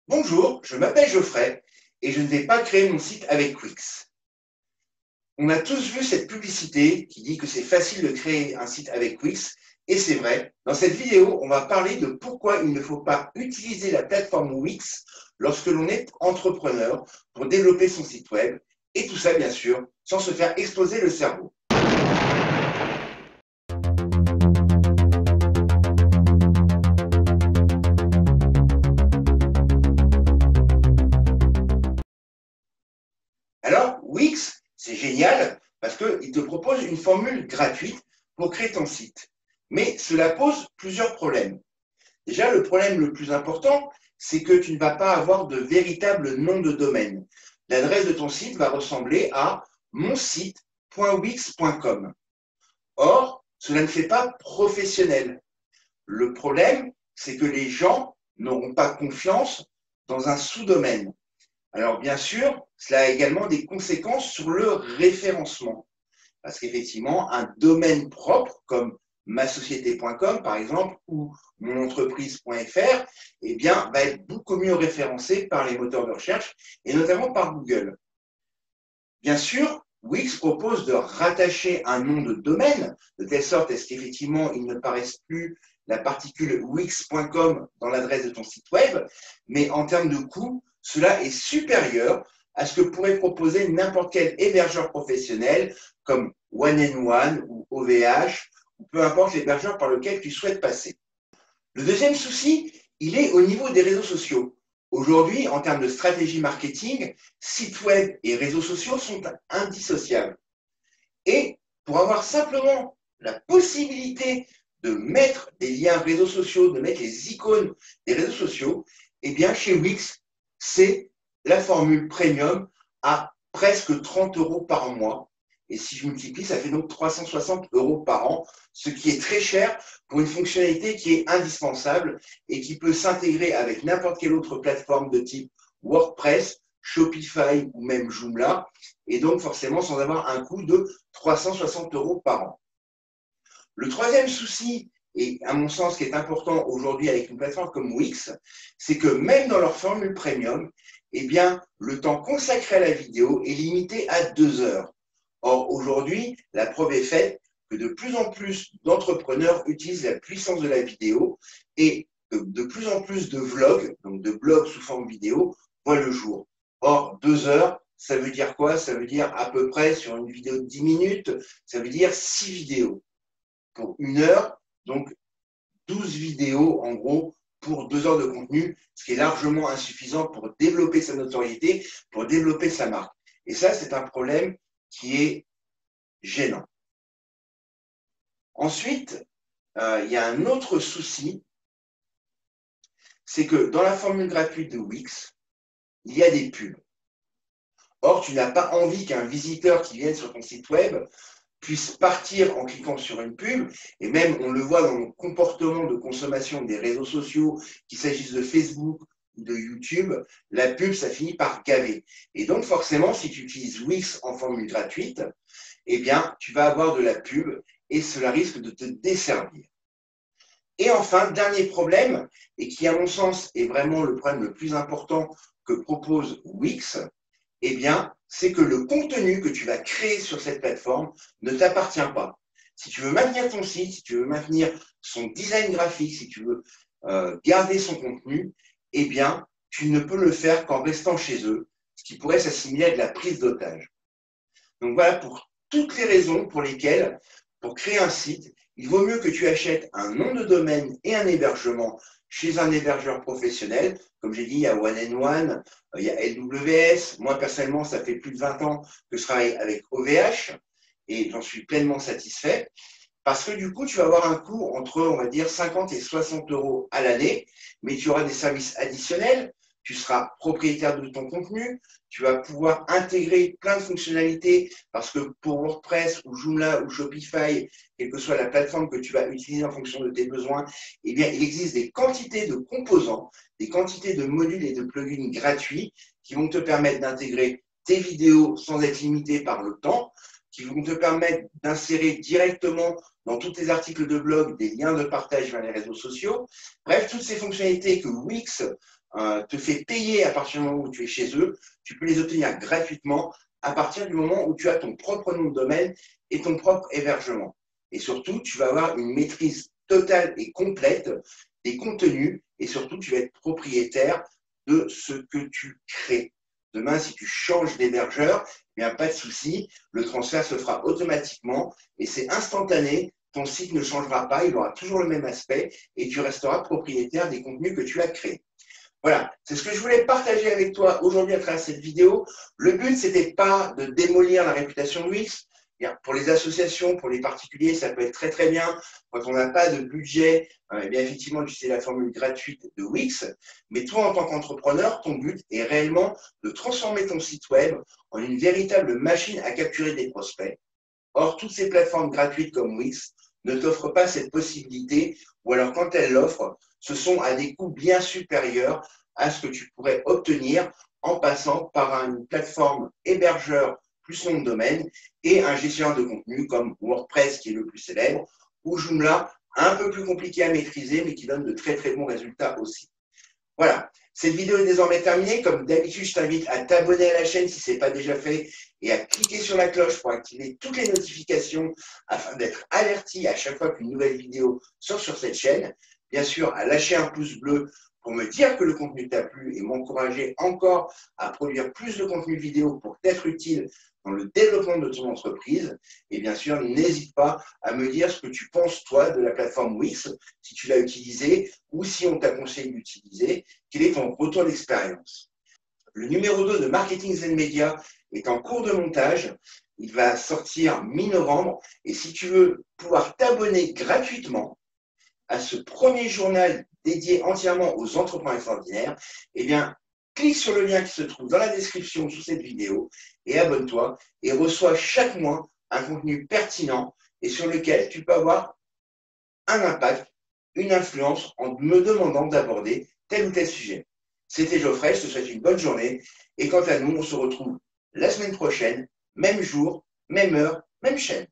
Bonjour, je m'appelle Geoffrey et je ne vais pas créer mon site avec Wix. On a tous vu cette publicité qui dit que c'est facile de créer un site avec Wix et c'est vrai. Dans cette vidéo, on va parler de pourquoi il ne faut pas utiliser la plateforme Wix lorsque l'on est entrepreneur pour développer son site web et tout ça, bien sûr, sans se faire exploser le cerveau. Alors, Wix, c'est génial parce qu'il te propose une formule gratuite pour créer ton site. Mais cela pose plusieurs problèmes. Déjà, le problème le plus important, c'est que tu ne vas pas avoir de véritable nom de domaine. L'adresse de ton site va ressembler à monsite.wix.com. Or, cela ne fait pas professionnel. Le problème, c'est que les gens n'auront pas confiance dans un sous-domaine. Alors bien sûr, cela a également des conséquences sur le référencement. Parce qu'effectivement, un domaine propre comme masociété.com par exemple ou monentreprise.fr eh bien, va être beaucoup mieux référencé par les moteurs de recherche et notamment par Google. Bien sûr, Wix propose de rattacher un nom de domaine de telle sorte à ce qu'effectivement il ne paraisse plus la particule wix.com dans l'adresse de ton site web, mais en termes de coût, cela est supérieur à ce que pourrait proposer n'importe quel hébergeur professionnel comme One&One ou OVH, ou peu importe l'hébergeur par lequel tu souhaites passer. Le deuxième souci, il est au niveau des réseaux sociaux. Aujourd'hui, en termes de stratégie marketing, sites web et réseaux sociaux sont indissociables. Et pour avoir simplement la possibilité de mettre des liens réseaux sociaux, de mettre les icônes des réseaux sociaux, eh bien, chez Wix, c'est la formule premium à presque 30 € par mois. Et si je multiplie, ça fait donc 360 € par an, ce qui est très cher pour une fonctionnalité qui est indispensable et qui peut s'intégrer avec n'importe quelle autre plateforme de type WordPress, Shopify ou même Joomla, et donc forcément sans avoir un coût de 360 € par an. Le troisième souci, et à mon sens qui est important aujourd'hui avec une plateforme comme Wix, c'est que même dans leur formule premium, eh bien, le temps consacré à la vidéo est limité à 2 heures. Or, aujourd'hui, la preuve est faite que de plus en plus d'entrepreneurs utilisent la puissance de la vidéo et que de plus en plus de vlogs, donc de blogs sous forme vidéo, voient le jour. Or, 2 heures, ça veut dire quoi? Ça veut dire à peu près sur une vidéo de 10 minutes, ça veut dire 6 vidéos. Pour 1 heure, donc 12 vidéos en gros pour 2 heures de contenu, ce qui est largement insuffisant pour développer sa notoriété, pour développer sa marque. Et ça, c'est un problème qui est gênant. Ensuite, il y a un autre souci, c'est que dans la formule gratuite de Wix, il y a des pubs. Or, tu n'as pas envie qu'un visiteur qui vienne sur ton site web puisse partir en cliquant sur une pub, et même on le voit dans le comportement de consommation des réseaux sociaux, qu'il s'agisse de Facebook ou de YouTube, la pub, ça finit par gaver. Et donc forcément, si tu utilises Wix en formule gratuite, eh bien, tu vas avoir de la pub et cela risque de te desservir. Et enfin, dernier problème, et qui à mon sens est vraiment le problème le plus important que propose Wix, eh bien, c'est que le contenu que tu vas créer sur cette plateforme ne t'appartient pas. Si tu veux maintenir ton site, si tu veux maintenir son design graphique, si tu veux garder son contenu, eh bien, tu ne peux le faire qu'en restant chez eux, ce qui pourrait s'assimiler à de la prise d'otage. Donc voilà pour toutes les raisons pour lesquelles, pour créer un site, il vaut mieux que tu achètes un nom de domaine et un hébergement chez un hébergeur professionnel. Comme j'ai dit, il y a One&One, il y a LWS. Moi, personnellement, ça fait plus de 20 ans que je travaille avec OVH et j'en suis pleinement satisfait. Parce que du coup, tu vas avoir un coût entre, on va dire, 50 et 60 € à l'année, mais tu auras des services additionnels, tu seras propriétaire de ton contenu, tu vas pouvoir intégrer plein de fonctionnalités parce que pour WordPress ou Joomla ou Shopify, quelle que soit la plateforme que tu vas utiliser en fonction de tes besoins, eh bien, il existe des quantités de composants, des quantités de modules et de plugins gratuits qui vont te permettre d'intégrer tes vidéos sans être limité par le temps, qui vont te permettre d'insérer directement dans tous tes articles de blog des liens de partage vers les réseaux sociaux. Bref, toutes ces fonctionnalités que Wix te fait payer à partir du moment où tu es chez eux, tu peux les obtenir gratuitement à partir du moment où tu as ton propre nom de domaine et ton propre hébergement. Et surtout, tu vas avoir une maîtrise totale et complète des contenus et surtout, tu vas être propriétaire de ce que tu crées. Demain, si tu changes d'hébergeur, il n'y a pas de souci, le transfert se fera automatiquement et c'est instantané. Ton site ne changera pas, il aura toujours le même aspect et tu resteras propriétaire des contenus que tu as créés. Voilà, c'est ce que je voulais partager avec toi aujourd'hui à travers cette vidéo. Le but, c'était pas de démolir la réputation de Wix. Pour les associations, pour les particuliers, ça peut être très très bien. Quand on n'a pas de budget, eh bien effectivement, d'utiliser la formule gratuite de Wix. Mais toi, en tant qu'entrepreneur, ton but est réellement de transformer ton site web en une véritable machine à capturer des prospects. Or, toutes ces plateformes gratuites comme Wix ne t'offrent pas cette possibilité, ou alors quand elles l'offrent, ce sont à des coûts bien supérieurs à ce que tu pourrais obtenir en passant par une plateforme hébergeur plus nom de domaine et un gestionnaire de contenu comme WordPress qui est le plus célèbre, ou Joomla, un peu plus compliqué à maîtriser mais qui donne de très très bons résultats aussi. Voilà, cette vidéo est désormais terminée. Comme d'habitude, je t'invite à t'abonner à la chaîne si ce n'est pas déjà fait et à cliquer sur la cloche pour activer toutes les notifications afin d'être averti à chaque fois qu'une nouvelle vidéo sort sur cette chaîne. Bien sûr, à lâcher un pouce bleu pour me dire que le contenu t'a plu et m'encourager encore à produire plus de contenu vidéo pour t'être utile dans le développement de ton entreprise. Et bien sûr, n'hésite pas à me dire ce que tu penses, toi, de la plateforme Wix, si tu l'as utilisée ou si on t'a conseillé d'utiliser. Quel est ton retour d'expérience? Le numéro 2 de Marketing and Media est en cours de montage. Il va sortir mi-novembre. Et si tu veux pouvoir t'abonner gratuitement à ce premier journal dédié entièrement aux entrepreneurs extraordinaires, eh bien, clique sur le lien qui se trouve dans la description sous cette vidéo et abonne-toi et reçois chaque mois un contenu pertinent et sur lequel tu peux avoir un impact, une influence en me demandant d'aborder tel ou tel sujet. C'était Geoffrey, je te souhaite une bonne journée et quant à nous, on se retrouve la semaine prochaine, même jour, même heure, même chaîne.